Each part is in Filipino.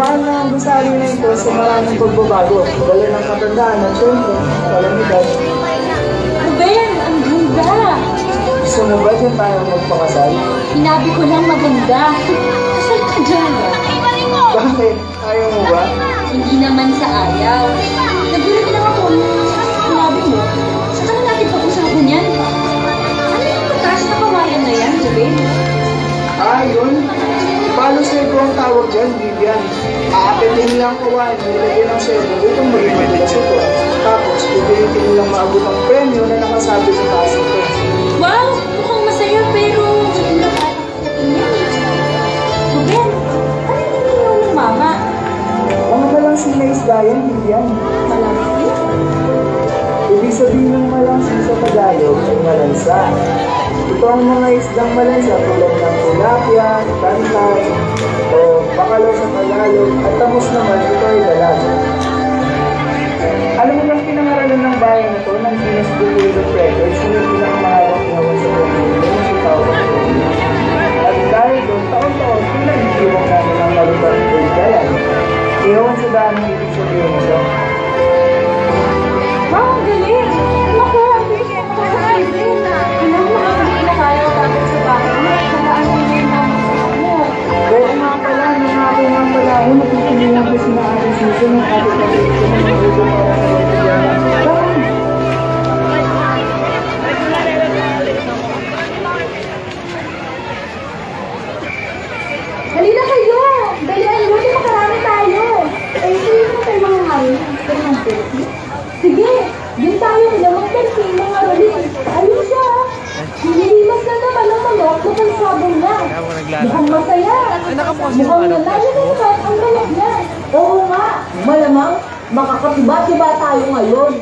mahal na ang gusali na ito sa maraming pagbabago. Dala ng katandaan at syempre, kalamidad. Ruben, ang ganda! Gusto mo ba dyan tayo magpakasal? Sinabi ko lang maganda. Kasal ka dyan. Bakit? Ayaw mo ba? Hindi naman sa ayaw. Nagulat lang ako nung sinabi mo. Saka na natin pag-usapan yan. Ano yung mataas na kawayan na yan, Ruben? Yun. Palo sebo ang tawag dyan, Vivian. Aapitin lang kawan, nilagyan ng sebo upang maging madalas ito. Tapos, pipilitin nilang maabot ang premyo na nakasabi sa taas ito. Wow! Mukhang masaya pero hindi na parang sa tingin. Ruben, ano yung niliyaw ng mama? Mga malangsi na isda yan, Vivian. Malaki? Ibig sabihin ng malangsi sa Tagalog ay malansa. Ito ang mga isdang malansa tulad ng tilapia, tantay, o bakalaw sa Tagalog, at tamos naman ito ay dalag. Alam mo bang pinangaralan ng bayan na ito ng Guinness Book of Records na yung pinakamahabang ihawan sa Pilipinas na si Tao. At dahil doon, taon-taon, pinag-iwang namin ang malutang Bulgayan. Ihawan sa daan ng ibig sabihin nito. Wow, ang galing! Naku, ang bilis ko makakaibig. Alam mo, hindi na kaya tapos sa bahay mo. Nalaan mo yung mama mo. Kaya nga pala, nangako nga pala ako, napipilihan ko sina Ate Susan ng ating pag-ibig ng mga ulo para sa Bulgaria. Bakit? Halina kayo! Dalian mo, di makarami tayo. Eh, sino mo tayo mga hari? Gusto ng turkey? Sige, yun tayo nilamang turkey, mga rolis. Ayun siya. Nililimas na naman ang manok na pansabong na. Mukhang masaya. Mukhang nanayalimutan ang manok niya. Oo nga, malamang makakatiba-tiba tayo ngayon.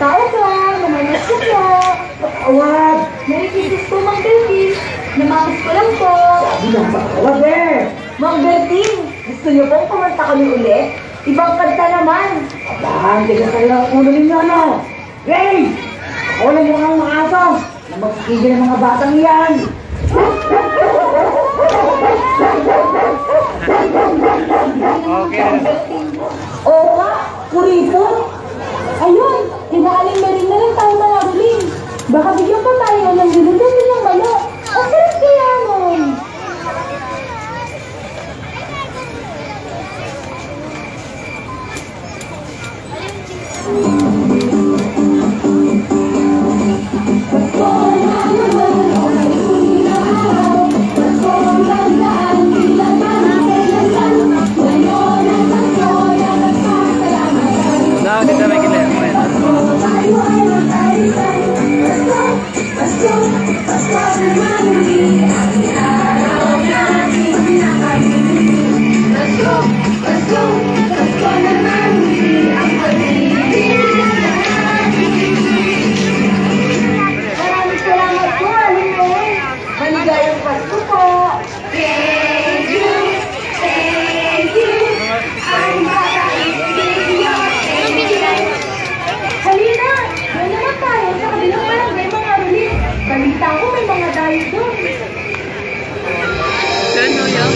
Tao ka, namamas ko po. Awad! Merry Christmas po, Mang Bertie. Namamas ko lang po. Bilang ba? Awad eh! Mang Bertie, gusto niyo pong kumanta kami ulit? Ibang kanta naman. Abahan, tigas kayo ng ulo ninyo, ano? Hey! Ako lang mukhang maasaw na magkikigil ng mga batang yan. Oo nga, kurito. Ayun, tinaaling na rin na lang tayo mga ruling. Baka bigyan pa tayo ng dinudunin ng manok. Ang sarap kaya nun. No, kita may kita. Maraming salamat po, Aling Mel. Maligayang Pasko po. Thank you. Thank you. Ang bata ibigyo. Halina, doon naman tayo sa kabilang barangay mga rulis. Balita ko may mga dayo doon. Saan mo yan?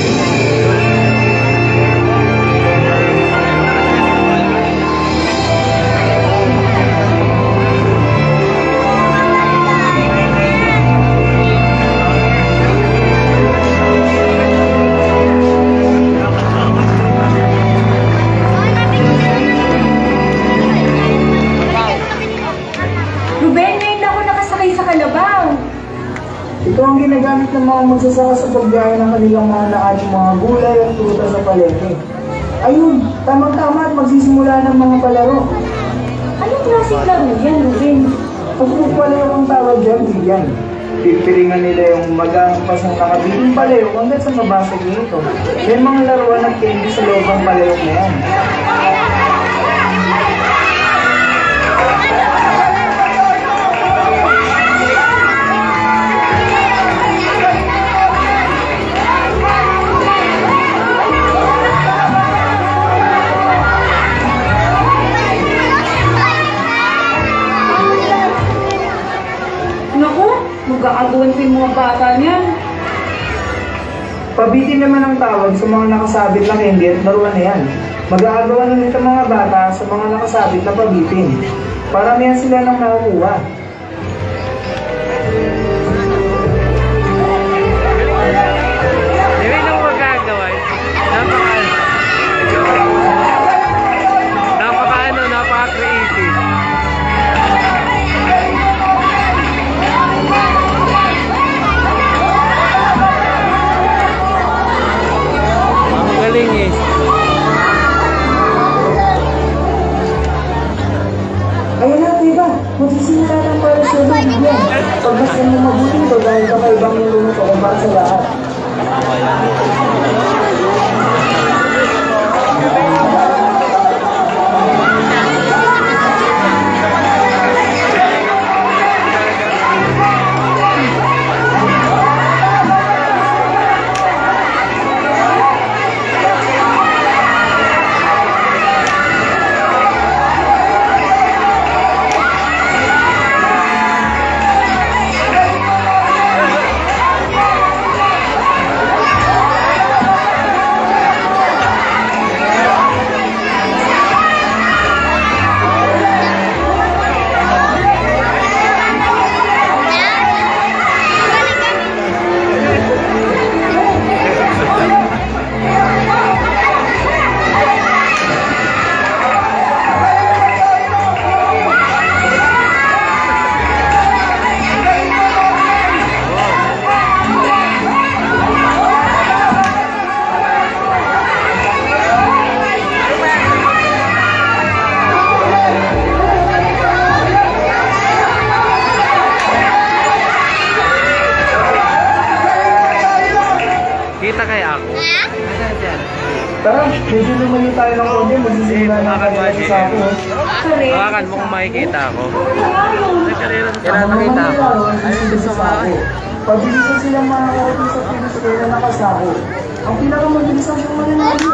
Ruben, ngayon ako nakasakay sa kalabaw. Ito ang ginagamit ng mga magsasaka sa pagbiyahe ng kanilang mga naaning mga gulay at prutas sa palengke. Ayun, tamang-tama at magsisimula ng mga palaro. Anong klaseng laro yan, Ruben? Pagpupalaro ang tawag dyan, Vivian. Pipilingan nila yung magampas ng nakabiting palayok hanggang sa mabasag nito. May mga laruan ng candy sa loob ng palayok na yan. Naku, magkakaguan ko yung mga bata niyan. Pabitin naman ang tawag sa mga nakasabit na candy at laruan na yan. Mag-aagawa na nito mga bata sa mga nakasabit na pabitin. Paramihan sila ng nakukuha. Hindi lang magagawa. Napaka-creative. Ang galing eh. Ayun na, diba? Magsisimula ng para sa bigyan. Pagmasdan mo mabuti ito dahil kakaibang yung lumot o kumpara sa lahat. Kita kaya ako. Tara, medyo lumayo tayo ng konti. Magsisimula na tayo sa ako. Hawakan mo kung makikita ako. Ang mga manlalaro ay gusto sa ako. Pabilisan silang mga kautin sa pinisipin na nakasako. Ang pinakamabilis ang mananalo.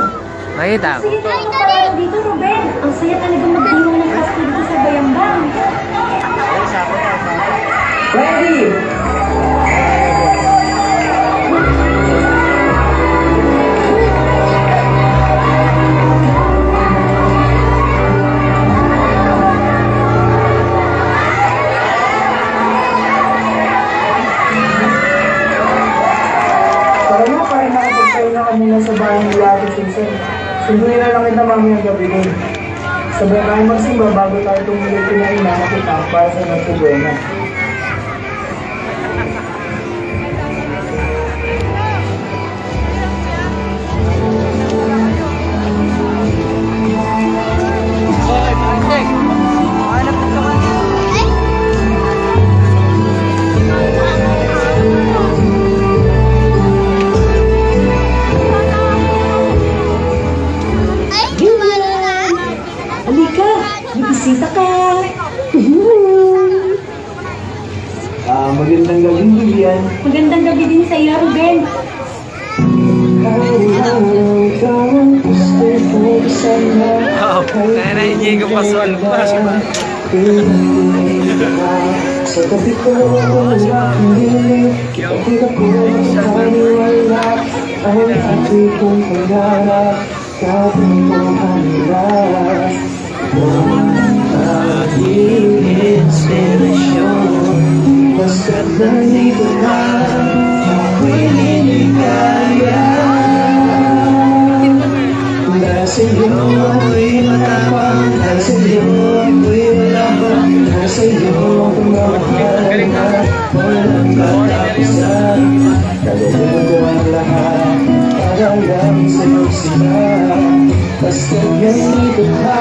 Nakita ako. Sige tayo parang dito, Ruben. Ang saya talaga magdiwang ng kasko dito sa Bayambang. Ready! Mula sa bahay ni Ate Susan. Sunduin na lang kita mamayang gabi din. Sabay tayo magsimba bago tayo tumulong kinain na makita para sa nagtubuena. Halika, bibisita ka. Magandang gabi, Vivian. Magandang gabi din sa iyo, Ruben. Oo, kaya na-enjoy ko pa sa Sa tabi ko ang hiling, kapit ako sa kaniwala, ang ating kong pangarap, kapit ko ang hirap. Aking inspirasyon, basta't nandito ka, ako'y liligaya. Dahil sa'yo ako'y matapang, dahil sa'yo ako'y malabang, dahil sa'yo pagmamahal na walang katapusan. Gagawin ko ang lahat para lang sa'yo sila. Basta't nandito ka,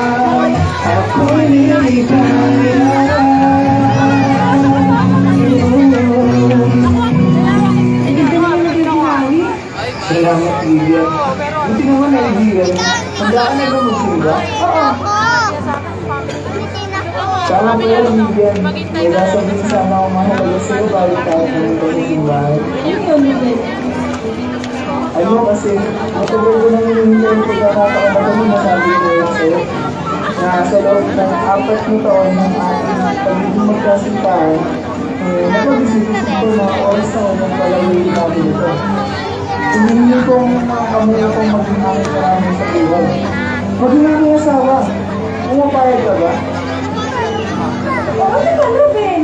ako'y liligaya. Salamat, Vivian. Buti naman naibigan. Handa ka na ba magsimba? Oo. Tama po yan, Vivian. Kaya sabihin sana ako mahalaga sa'yo bago tayo pumunta sa simbahan. Ano yun, Miguel? Ayun kasi, matagal ko nang hinihintay yung pagkakataon na masabi ko yun sa'yo. Na sa loob ng 4 na taon ng ating pagiging magkasintahan, napag-isipin ko na oras na unang palawin natin ito. Hindi ko ang mga kamay akong maging aming karami sa buhay. Maging aming asawa. Umapayag ka ba? Ano ba, Ruben?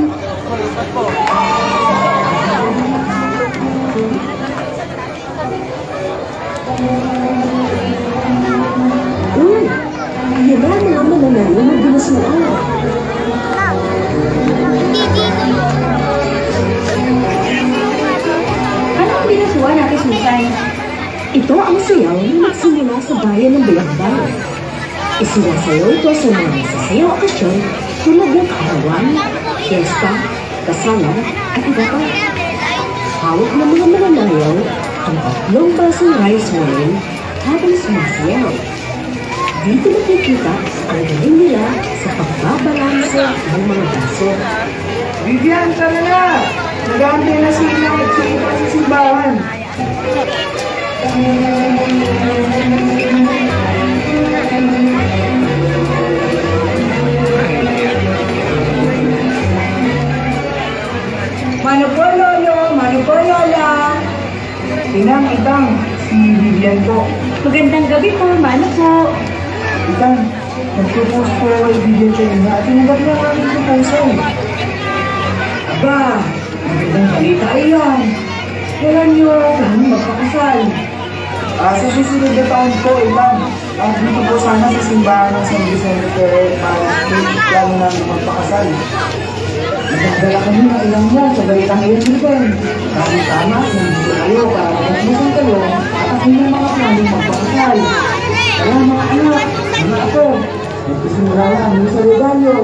Uy, yan na mga mananalo ng binasuan. Ano ang binasuan natin, Susan? Ito ang sayaw na nagsimula sa bayan ng Bayambang. Isinasayaw ito sa mga sasayaw okasyon tulad ng kaarawan, fiesta, kasalan, at iba pa. Hawak ng mga mananayaw ang 3 basong rice wine habang sumasayaw. Dito nakikita ang galing nila sa pagbabalanse ng mga baso. Vivian, tara na! Nag-aantay na sila at sila sa simbahan. Mano po, Lolo! Mano po, Lola! Inang, Itang, si Vivian po. Magandang gabi po, Mano po. Itang, nagpropose po ako kay Vivian sa inyo at tinanggap niya ang aming proposal. Aba, magandang balita iyan. Kailan niyo kami magpakasal? Sa susunod na taon po, Itang. Dito po sana sa simbahan ng San Vicente Ferrer para plano namin magpakasal. Nagdala kami ng ilang mo sa balitang iyon din. Kasi tama, nandito kayo para magmusan kayo at ang inyong mga planong magpakasal. Kaya mga anak, mga ako, nagsisimula na kami sa regalyo.